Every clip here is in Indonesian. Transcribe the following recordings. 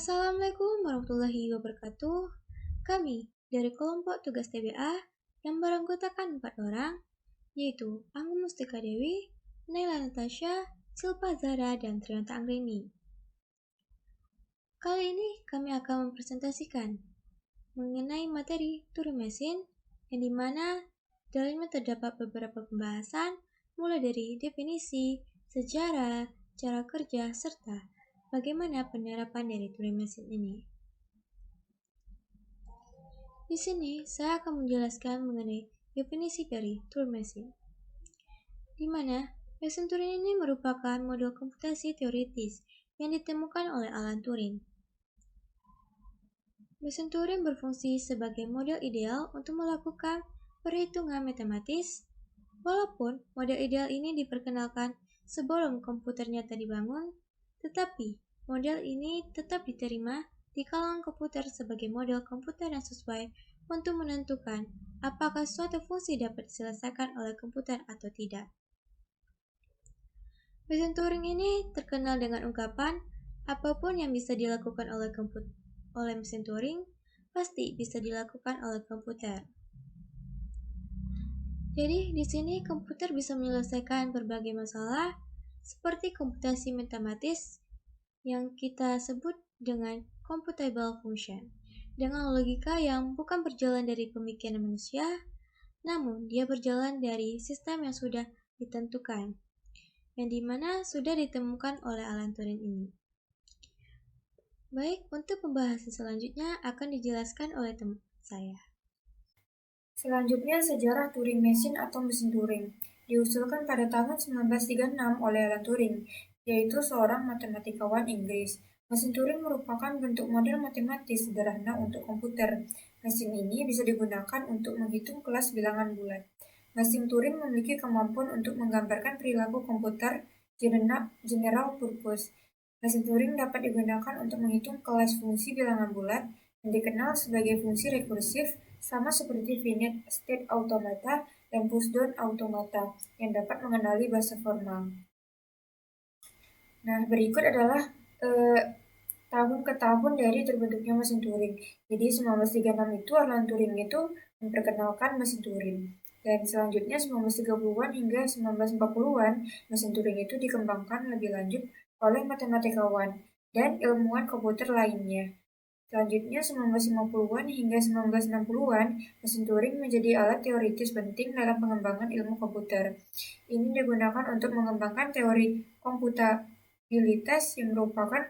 Assalamualaikum warahmatullahi wabarakatuh. Kami dari kelompok tugas TBA yang beranggotakan 4 orang, yaitu Anggun Mustika Dewi, Naila Natasha, Silpa Zara, dan Trianta Anggreni. Kali ini kami akan mempresentasikan mengenai materi Turing Mesin, yang dimana dalamnya terdapat beberapa pembahasan mulai dari definisi, sejarah, cara kerja, serta bagaimana penerapan dari Turing Mesin ini. Di sini saya akan menjelaskan mengenai definisi dari Turing Mesin, di mana mesin Turing ini merupakan model komputasi teoritis yang ditemukan oleh Alan Turing. Mesin Turing berfungsi sebagai model ideal untuk melakukan perhitungan matematis, walaupun model ideal ini diperkenalkan sebelum komputer nyata dibangun, tetapi model ini tetap diterima di kalangan komputer sebagai model komputer yang sesuai untuk menentukan apakah suatu fungsi dapat diselesaikan oleh komputer atau tidak. Mesin Turing ini terkenal dengan ungkapan, apapun yang bisa dilakukan oleh mesin Turing, pasti bisa dilakukan oleh komputer. Jadi, di sini komputer bisa menyelesaikan berbagai masalah, seperti komputasi matematis yang kita sebut dengan computable function, dengan logika yang bukan berjalan dari pemikiran manusia, namun dia berjalan dari sistem yang sudah ditentukan, yang dimana sudah ditemukan oleh Alan Turing ini. Baik, untuk pembahasan selanjutnya akan dijelaskan oleh teman saya. Selanjutnya, sejarah Turing Machine atau mesin Turing diusulkan pada tahun 1936 oleh Alan Turing, yaitu seorang matematikawan Inggris. Mesin Turing merupakan bentuk model matematis sederhana untuk komputer. Mesin ini bisa digunakan untuk menghitung kelas bilangan bulat. Mesin Turing memiliki kemampuan untuk menggambarkan perilaku komputer general purpose. Mesin Turing dapat digunakan untuk menghitung kelas fungsi bilangan bulat yang dikenal sebagai fungsi rekursif, sama seperti finite state automata dan pushdown automata yang dapat mengenali bahasa formal. Nah, berikut adalah tahun ke tahun dari terbentuknya mesin Turing. Jadi 1936 itu Alan Turing itu memperkenalkan mesin Turing. Dan selanjutnya 1930-an hingga 1940-an mesin Turing itu dikembangkan lebih lanjut oleh matematikawan dan ilmuwan komputer lainnya. Selanjutnya 1950-an hingga 1960-an, mesin Turing menjadi alat teoritis penting dalam pengembangan ilmu komputer. Ini digunakan untuk mengembangkan teori komputabilitas yang merupakan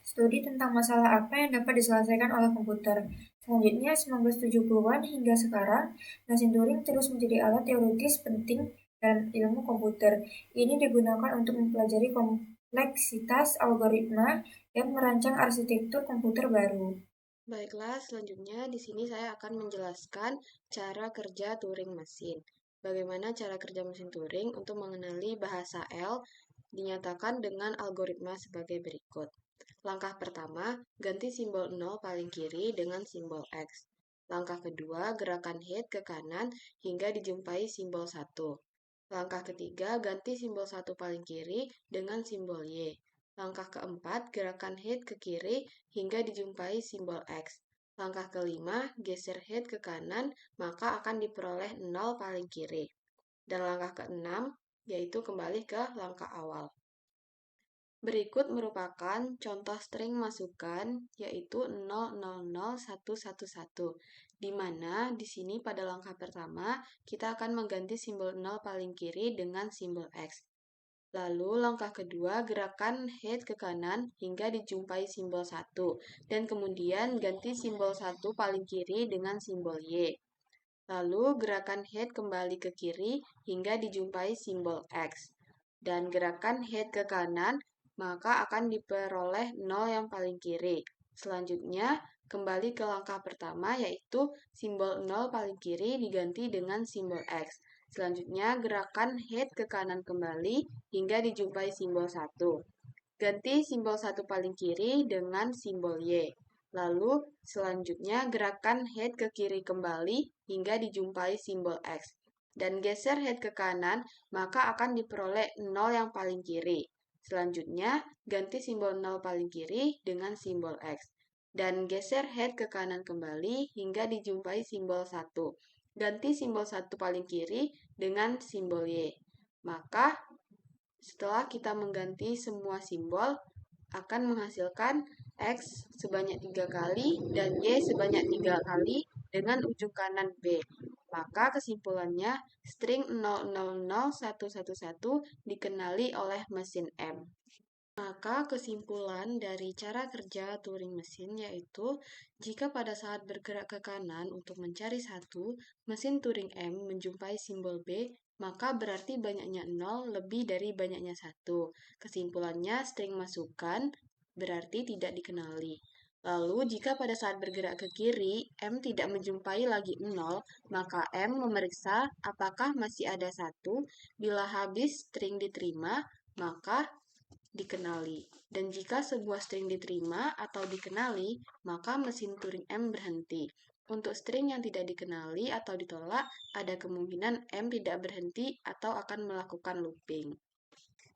studi tentang masalah apa yang dapat diselesaikan oleh komputer. Selanjutnya 1970-an hingga sekarang, mesin Turing terus menjadi alat teoritis penting dalam ilmu komputer. Ini digunakan untuk mempelajari kompleksitas algoritma dan merancang arsitektur komputer baru. Baiklah, selanjutnya di sini saya akan menjelaskan cara kerja Turing mesin. Bagaimana cara kerja mesin Turing untuk mengenali bahasa L dinyatakan dengan algoritma sebagai berikut. Langkah pertama, ganti simbol 0 paling kiri dengan simbol X. Langkah kedua, gerakan head ke kanan hingga dijumpai simbol 1. Langkah ketiga, ganti simbol 1 paling kiri dengan simbol Y. Langkah keempat, gerakan head ke kiri hingga dijumpai simbol X. Langkah kelima, geser head ke kanan, maka akan diperoleh 0 paling kiri. Dan langkah keenam, yaitu kembali ke langkah awal. Berikut merupakan contoh string masukan, yaitu 000111, di mana di sini pada langkah pertama, kita akan mengganti simbol 0 paling kiri dengan simbol X. Lalu langkah kedua, gerakan head ke kanan hingga dijumpai simbol 1, dan kemudian ganti simbol 1 paling kiri dengan simbol Y. Lalu gerakan head kembali ke kiri hingga dijumpai simbol X. Dan gerakan head ke kanan, maka akan diperoleh 0 yang paling kiri. Selanjutnya, kembali ke langkah pertama, yaitu simbol 0 paling kiri diganti dengan simbol X. Selanjutnya, gerakan head ke kanan kembali hingga dijumpai simbol 1. Ganti simbol 1 paling kiri dengan simbol Y. Lalu, selanjutnya gerakan head ke kiri kembali hingga dijumpai simbol X. Dan geser head ke kanan, maka akan diperoleh 0 yang paling kiri. Selanjutnya, ganti simbol 0 paling kiri dengan simbol X. Dan geser head ke kanan kembali hingga dijumpai simbol 1. Ganti simbol 1 paling kiri dengan simbol Y. Maka, setelah kita mengganti semua simbol, akan menghasilkan X sebanyak 3 kali dan Y sebanyak 3 kali dengan ujung kanan B. Maka kesimpulannya, string 000111 dikenali oleh mesin M. Maka kesimpulan dari cara kerja Turing mesin yaitu, jika pada saat bergerak ke kanan untuk mencari 1, mesin Turing M menjumpai simbol B, maka berarti banyaknya 0 lebih dari banyaknya 1. Kesimpulannya, string masukan berarti tidak dikenali. Lalu, jika pada saat bergerak ke kiri, M tidak menjumpai lagi 0, maka M memeriksa apakah masih ada 1. Bila habis string diterima, maka dikenali. Dan jika sebuah string diterima atau dikenali, maka mesin Turing M berhenti. Untuk string yang tidak dikenali atau ditolak, ada kemungkinan M tidak berhenti atau akan melakukan looping.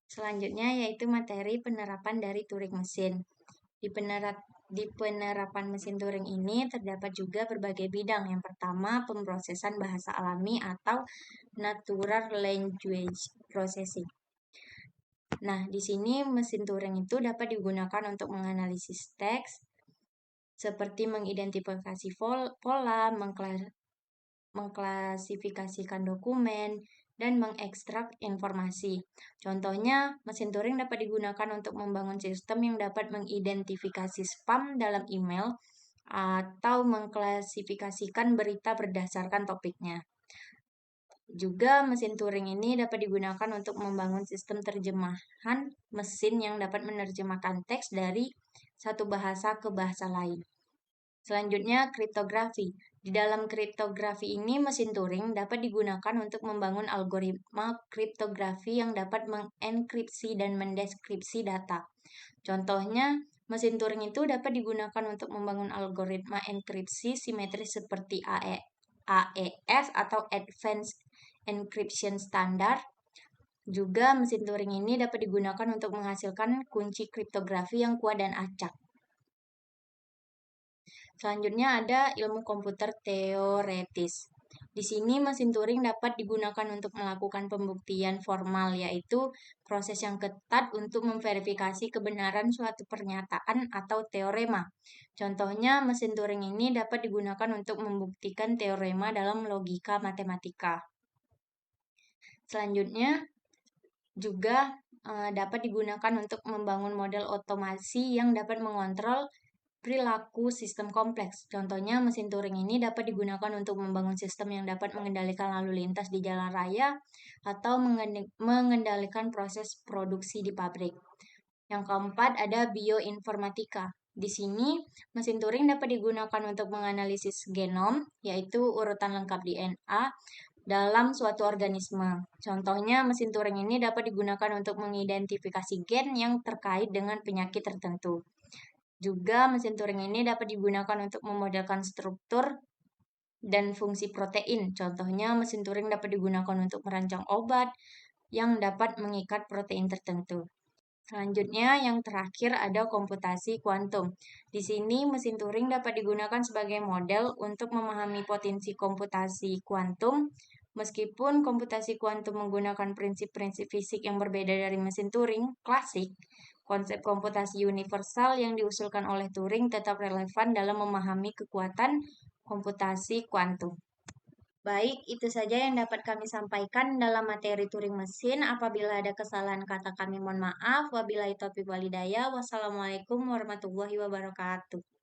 Selanjutnya yaitu materi penerapan dari Turing mesin. Di penerapan mesin Turing ini terdapat juga berbagai bidang. Yang pertama, pemrosesan bahasa alami atau natural language processing. Nah, di sini mesin Turing itu dapat digunakan untuk menganalisis teks, seperti mengidentifikasi pola, mengklasifikasikan dokumen, dan mengekstrak informasi. Contohnya, mesin Turing dapat digunakan untuk membangun sistem yang dapat mengidentifikasi spam dalam email atau mengklasifikasikan berita berdasarkan topiknya. Juga mesin Turing ini dapat digunakan untuk membangun sistem terjemahan mesin yang dapat menerjemahkan teks dari satu bahasa ke bahasa lain. Selanjutnya, kriptografi. Di dalam kriptografi ini, mesin Turing dapat digunakan untuk membangun algoritma kriptografi yang dapat mengenkripsi dan mendeskripsi data. Contohnya, mesin Turing itu dapat digunakan untuk membangun algoritma enkripsi simetris seperti AES atau Advanced Encryption Standard. Juga mesin Turing ini dapat digunakan untuk menghasilkan kunci kriptografi yang kuat dan acak. Selanjutnya ada ilmu komputer teoretis. Di sini mesin Turing dapat digunakan untuk melakukan pembuktian formal, yaitu proses yang ketat untuk memverifikasi kebenaran suatu pernyataan atau teorema. Contohnya, mesin Turing ini dapat digunakan untuk membuktikan teorema dalam logika matematika. Selanjutnya, juga dapat digunakan untuk membangun model otomasi yang dapat mengontrol perilaku sistem kompleks. Contohnya, mesin Turing ini dapat digunakan untuk membangun sistem yang dapat mengendalikan lalu lintas di jalan raya atau mengendalikan proses produksi di pabrik. Yang keempat, ada bioinformatika. Di sini, mesin Turing dapat digunakan untuk menganalisis genom, yaitu urutan lengkap DNA, dalam suatu organisme. Contohnya, mesin Turing ini dapat digunakan untuk mengidentifikasi gen yang terkait dengan penyakit tertentu. Juga mesin Turing ini dapat digunakan untuk memodelkan struktur dan fungsi protein. Contohnya, mesin Turing dapat digunakan untuk merancang obat yang dapat mengikat protein tertentu. Selanjutnya, yang terakhir ada komputasi kuantum. Di sini, mesin Turing dapat digunakan sebagai model untuk memahami potensi komputasi kuantum. Meskipun komputasi kuantum menggunakan prinsip-prinsip fisik yang berbeda dari mesin Turing klasik, konsep komputasi universal yang diusulkan oleh Turing tetap relevan dalam memahami kekuatan komputasi kuantum. Baik, itu saja yang dapat kami sampaikan dalam materi Turing mesin. Apabila ada kesalahan kata kami mohon maaf. Wabillahi taufiq wal hidayah. Wassalamualaikum warahmatullahi wabarakatuh.